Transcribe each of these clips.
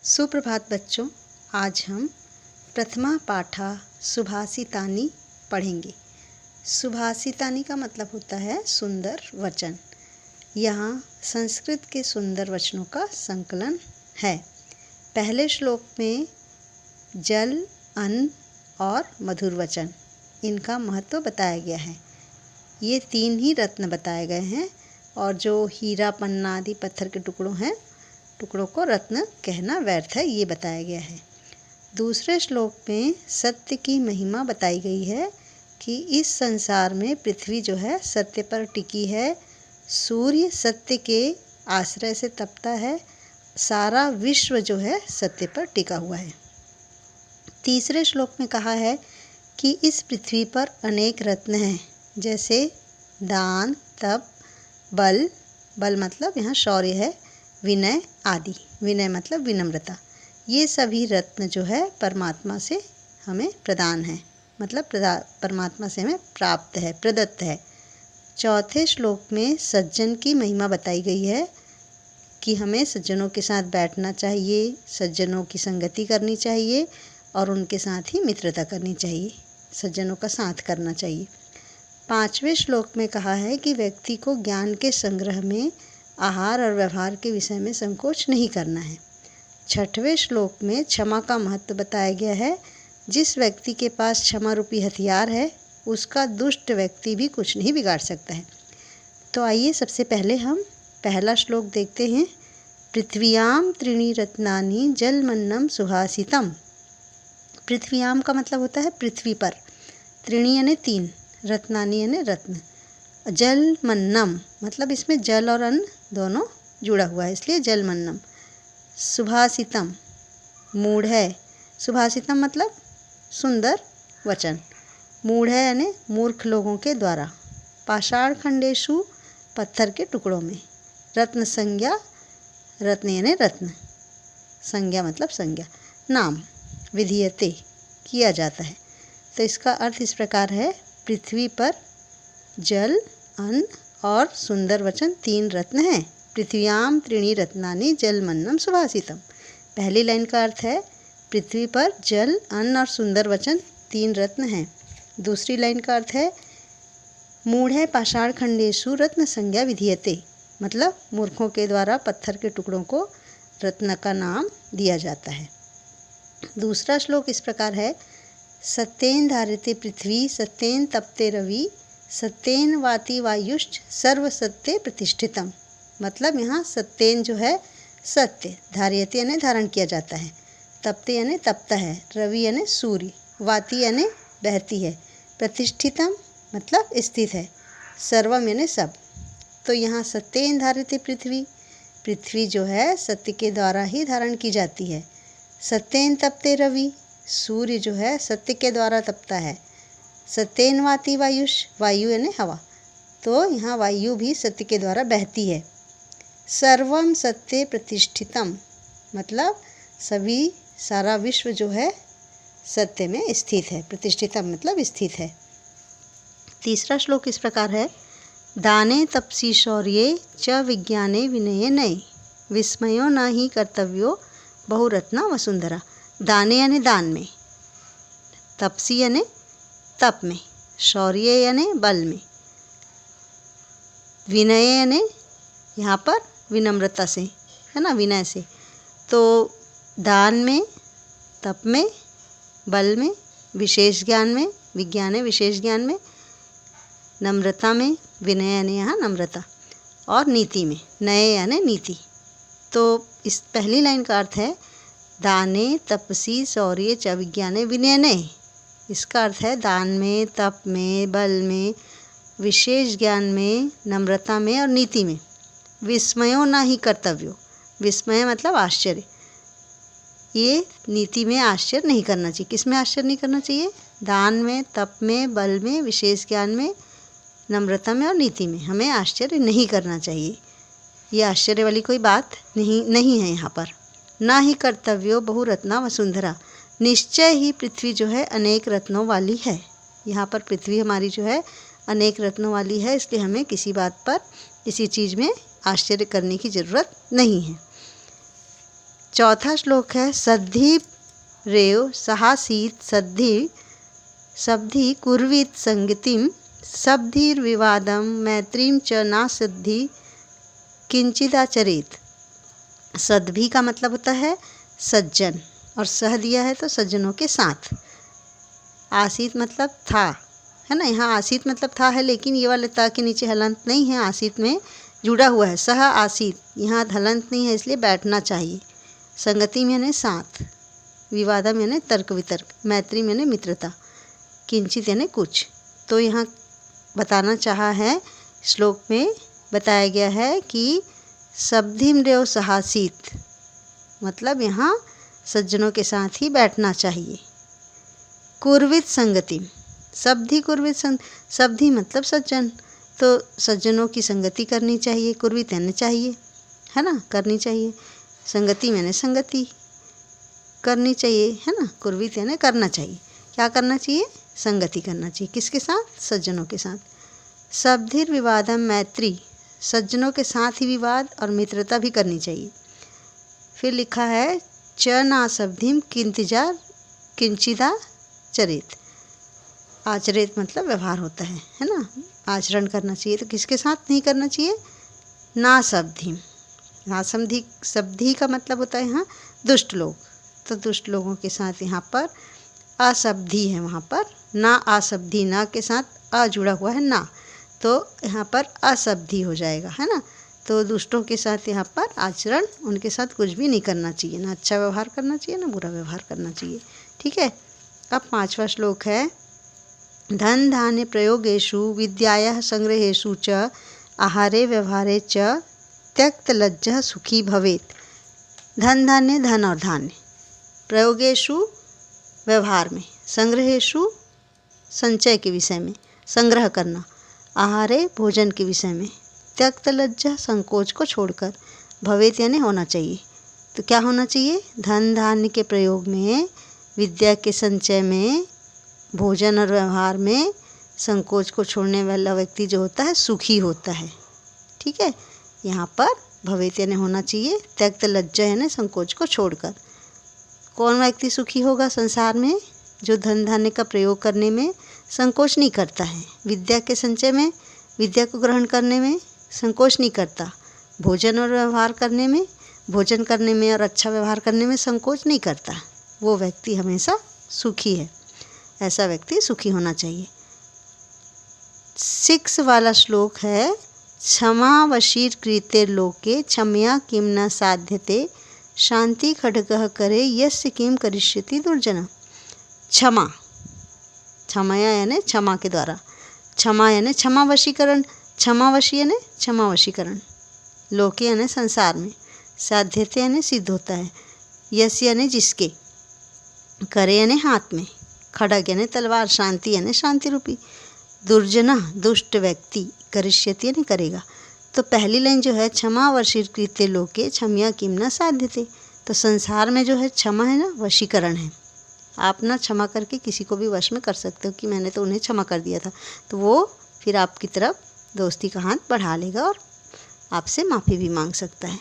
सुप्रभात बच्चों। आज हम प्रथमा पाठा सुभाषितानि पढ़ेंगे। सुभाषितानि का मतलब होता है सुंदर वचन। यहाँ संस्कृत के सुंदर वचनों का संकलन है। पहले श्लोक में जल, अन्न और मधुर वचन, इनका महत्व बताया गया है। ये तीन ही रत्न बताए गए हैं और जो हीरा, पन्ना आदि पत्थर के टुकड़ों को रत्न कहना व्यर्थ है, ये बताया गया है। दूसरे श्लोक में सत्य की महिमा बताई गई है कि इस संसार में पृथ्वी जो है सत्य पर टिकी है, सूर्य सत्य के आश्रय से तपता है, सारा विश्व जो है सत्य पर टिका हुआ है। तीसरे श्लोक में कहा है कि इस पृथ्वी पर अनेक रत्न हैं, जैसे दान, तप, बल, बल मतलब यहाँ शौर्य है, विनय आदि। विनय मतलब विनम्रता। ये सभी रत्न जो है परमात्मा से हमें प्रदान है, मतलब परमात्मा से हमें प्राप्त है, प्रदत्त है। चौथे श्लोक में सज्जन की महिमा बताई गई है कि हमें सज्जनों के साथ बैठना चाहिए, सज्जनों की संगति करनी चाहिए और उनके साथ ही मित्रता करनी चाहिए, सज्जनों का साथ करना चाहिए। पांचवें श्लोक में कहा है कि व्यक्ति को ज्ञान के संग्रह में आहार और व्यवहार के विषय में संकोच नहीं करना है। छठवें श्लोक में क्षमा का महत्व बताया गया है। जिस व्यक्ति के पास क्षमा रूपी हथियार है, उसका दुष्ट व्यक्ति भी कुछ नहीं बिगाड़ सकता है। तो आइए सबसे पहले हम पहला श्लोक देखते हैं। पृथ्व्याम त्रीणि रत्नानि जलमन्नम सुभाषितम। पृथ्व्याम का मतलब होता है पृथ्वी पर, त्रीणि यानी तीन, रत्नानि यानी रत्न, जलमन्नम मतलब इसमें जल और अन्न दोनों जुड़ा हुआ है, इसलिए जलमन्नम। सुभाषितम मूढ़ है, सुभाषितम मतलब सुंदर वचन, मूढ़ है यानी मूर्ख लोगों के द्वारा। पाषाण खंडेषु पत्थर के टुकड़ों में। रत्न संज्ञा, रत्न यानी रत्न, संज्ञा मतलब संज्ञा, नाम, विधीयते किया जाता है। तो इसका अर्थ इस प्रकार है, पृथ्वी पर जल, अन्न और सुंदर वचन तीन रत्न हैं। पृथ्व्याम त्रीणि रत्नानि जलमन्नम सुभाषितम। पहली लाइन का अर्थ है पृथ्वी पर जल, अन्न और सुंदर वचन तीन रत्न हैं। दूसरी लाइन का अर्थ है मूढ़ पाषाण खंडेषु रत्न संज्ञा विधीयते, मतलब मूर्खों के द्वारा पत्थर के टुकड़ों को रत्न का नाम दिया जाता है। दूसरा श्लोक इस प्रकार है, सत्येन धार्यते पृथ्वी, सत्येन तपते रवि, सत्येन वाति वायुश्च सर्व सत्य प्रतिष्ठितम। मतलब यहाँ सत्येन जो है सत्य, धार्यते यानी धारण किया जाता है, तपते यानी तपता है, रवि यानी सूर्य, वाति यानी बहती है, प्रतिष्ठितम मतलब स्थित है, सर्वम यानी सब। तो यहाँ सत्येन धार्यते पृथ्वी, पृथ्वी जो है सत्य के द्वारा ही धारण की जाती है। सत्येन तपते रवि, सूर्य जो है सत्य के द्वारा तपता है। सत्येन वाति वायुष, वायु यानी हवा, तो यहाँ वायु भी सत्य के द्वारा बहती है। सर्वम सत्य प्रतिष्ठितम मतलब सभी, सारा विश्व जो है सत्य में स्थित है, प्रतिष्ठितम मतलब स्थित है। तीसरा श्लोक इस प्रकार है, दाने तपसी शौर्ये च विज्ञाने विनये नये, विस्मयो न ही कर्तव्यो बहुरत्ना वसुंधरा। दाने यानी दान में, तपसी यानी तप में, शौर्य यानी बल में, विनय यानी यहाँ पर विनम्रता से, है ना, विनय से। तो दान में, तप में, बल में, विशेष ज्ञान में, विज्ञान है विशेष ज्ञान में, नम्रता में, विनय यानी यहाँ नम्रता, और नीति में, नये यानी नीति। तो इस पहली लाइन का अर्थ है दाने तपसी शौर्य च विज्ञाने विनय नये। इसका अर्थ है दान में, तप में, बल में, विशेष ज्ञान में, नम्रता में और नीति में। विस्मयो न ही कर्तव्यो, विस्मय मतलब आश्चर्य, ये नीति में आश्चर्य नहीं करना चाहिए। किस में आश्चर्य नहीं करना चाहिए? दान में, तप में, बल में, विशेष ज्ञान में, नम्रता में और नीति में हमें आश्चर्य नहीं करना चाहिए। ये आश्चर्य वाली कोई बात नहीं है यहाँ पर। ना ही कर्तव्यो बहुरत्ना वसुंधरा, निश्चय ही पृथ्वी जो है अनेक रत्नों वाली है। यहाँ पर पृथ्वी हमारी जो है अनेक रत्नों वाली है, इसलिए हमें किसी बात पर, किसी चीज़ में आश्चर्य करने की ज़रूरत नहीं है। चौथा श्लोक है सद्धि रेव सहासीत सद्धि सब्धि कुर्वीत संगतिम सब्धिर्विवादम मैत्रीम च ना सिद्धि किंचिदाचरेत। सद्भि का मतलब होता है सज्जन और सह दिया है तो सज्जनों के साथ। आसीत मतलब था, है ना, यहाँ आसीत मतलब था है, लेकिन ये वाले ता के नीचे हलंत नहीं है, आसीत में जुड़ा हुआ है। सह आसीत, यहाँ हलंत नहीं है इसलिए बैठना चाहिए। संगति में यानी साथ, विवादम यानी तर्क वितर्क, मैत्री यानी मित्रता, किंचित यानी कुछ। तो यहाँ बताना चाहा है, श्लोक में बताया गया है कि सब्धिम रेव सहासीत मतलब यहाँ सज्जनों के साथ ही बैठना चाहिए। कुर्वित संगति, सब्धि कुर्वित सब्धि मतलब सज्जन, तो सज्जनों की संगति करनी चाहिए। कुर्वित यानी चाहिए, है ना, करनी चाहिए। संगति यानी संगति करनी चाहिए, है ना। कुर्वित यानी करना चाहिए। क्या करना चाहिए? संगति करना चाहिए। किसके साथ? सज्जनों के साथ। सब्धिर विवादम मैत्री, सज्जनों के साथ ही विवाद और मित्रता भी करनी चाहिए। फिर लिखा है च ना सब्धिम किंचिदा चरित, आचरित मतलब व्यवहार होता है ना, आचरण करना चाहिए। तो किसके साथ नहीं करना चाहिए? ना सब्धिम, ना सब्धि का मतलब होता है यहाँ दुष्ट लोग, तो दुष्ट लोगों के साथ यहाँ पर असब्धि है, वहाँ पर ना असब्धि, ना के साथ आ जुड़ा हुआ है ना, तो यहाँ पर असब्धि हो जाएगा, है ना। तो दुष्टों के साथ यहाँ पर आचरण, उनके साथ कुछ भी नहीं करना चाहिए, ना अच्छा व्यवहार करना चाहिए ना बुरा व्यवहार करना चाहिए। ठीक है। अब 5वां श्लोक है धन धान्य प्रयोगेषु विद्यायाः संग्रहेषु च आहारे व्यवहारे च त्यक्त लज्जः सुखी भवेत्। धन धान्य, धन और धान्य, प्रयोगेषु व्यवहार में, संग्रहेषु संचय के विषय में, संग्रह करना, आहारे भोजन के विषय में, त्यक्त लज्जा संकोच को छोड़कर, भवेत यानी होना चाहिए। तो क्या होना चाहिए? धन धान्य के प्रयोग में, विद्या के संचय में, भोजन और व्यवहार में संकोच को छोड़ने वाला व्यक्ति जो होता है सुखी होता है। ठीक है। यहाँ पर भवेत यानी होना चाहिए, त्यक्त लज्जा यानी संकोच को छोड़कर। कौन व्यक्ति सुखी होगा संसार में? जो धन धान्य का प्रयोग करने में संकोच नहीं करता है, विद्या के संचय में, विद्या को ग्रहण करने में संकोच नहीं करता, भोजन और व्यवहार करने में, भोजन करने में और अच्छा व्यवहार करने में संकोच नहीं करता, वो व्यक्ति हमेशा सुखी है। ऐसा व्यक्ति सुखी होना चाहिए। 6 वाला श्लोक है क्षमा वशीर कृते लोके क्षमया किम न साध्यते शांति खड्गः करे यस्य किम करिष्यति दुर्जना। क्षमा, क्षमया यानी क्षमा के द्वारा, क्षमा यानी क्षमा वशीकरण, क्षमा वशी यानी क्षमा वशीकरण, लोके यानी संसार में, साध्यते यानी सिद्ध होता है, यश यानी जिसके, करे यानी हाथ में, खड्ग यानी तलवार, शांति यानी शांति रूपी, दुर्जना दुष्ट व्यक्ति, करिष्यति यानी करेगा। तो पहली लाइन जो है क्षमा वशीर कृते लोके क्षमया किम न साध्यते, तो संसार में जो है क्षमा है ना, वशीकरण है। आप ना क्षमा करके किसी को भी वश में कर सकते हो कि मैंने तो उन्हें क्षमा कर दिया था, तो वो फिर आपकी तरफ दोस्ती का हाथ बढ़ा लेगा और आपसे माफ़ी भी मांग सकता है।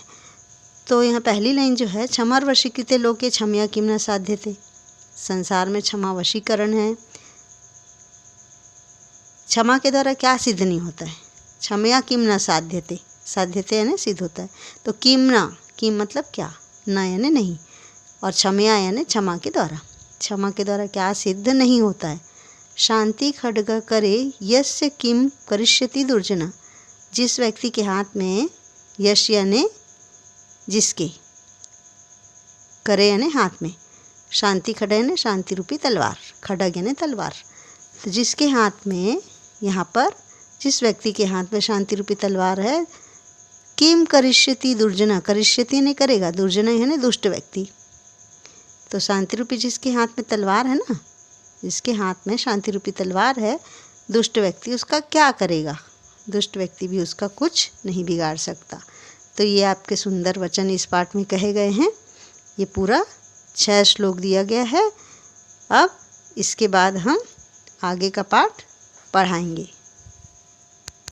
तो यहाँ पहली लाइन जो है क्षमा वशीकृत लोके क्षमया किम न साध्यते, संसार में क्षमा वशीकरण है। क्षमा के द्वारा क्या सिद्ध नहीं होता है? क्षमया किम न साध्यते, साध्यते यानी सिद्ध होता है। तो किम न, किम मतलब क्या, न यानी नहीं, और क्षमया यानी क्षमा के द्वारा, क्षमा के द्वारा क्या सिद्ध नहीं होता है? शांति खड्ग करे यस्य किम करिष्यति दुर्जना, जिस व्यक्ति के हाथ में यश यानी जिसके, करे यानी हाथ में, शांति खड्ग यानी शांति रूपी तलवार, खड्ग यानी तलवार, तो जिसके हाथ में, यहाँ पर जिस व्यक्ति के हाथ में शांति रूपी तलवार है, किम करिष्यति दुर्जना, करिष्यति नहीं करेगा, दुर्जना यानी दुष्ट व्यक्ति। तो शांति रूपी जिसके हाथ में तलवार है ना, जिसके हाथ में शांति रूपी तलवार है, दुष्ट व्यक्ति उसका क्या करेगा? दुष्ट व्यक्ति भी उसका कुछ नहीं बिगाड़ सकता। तो ये आपके सुंदर वचन इस पाठ में कहे गए हैं। ये पूरा 6 श्लोक दिया गया है। अब इसके बाद हम आगे का पाठ पढ़ाएंगे।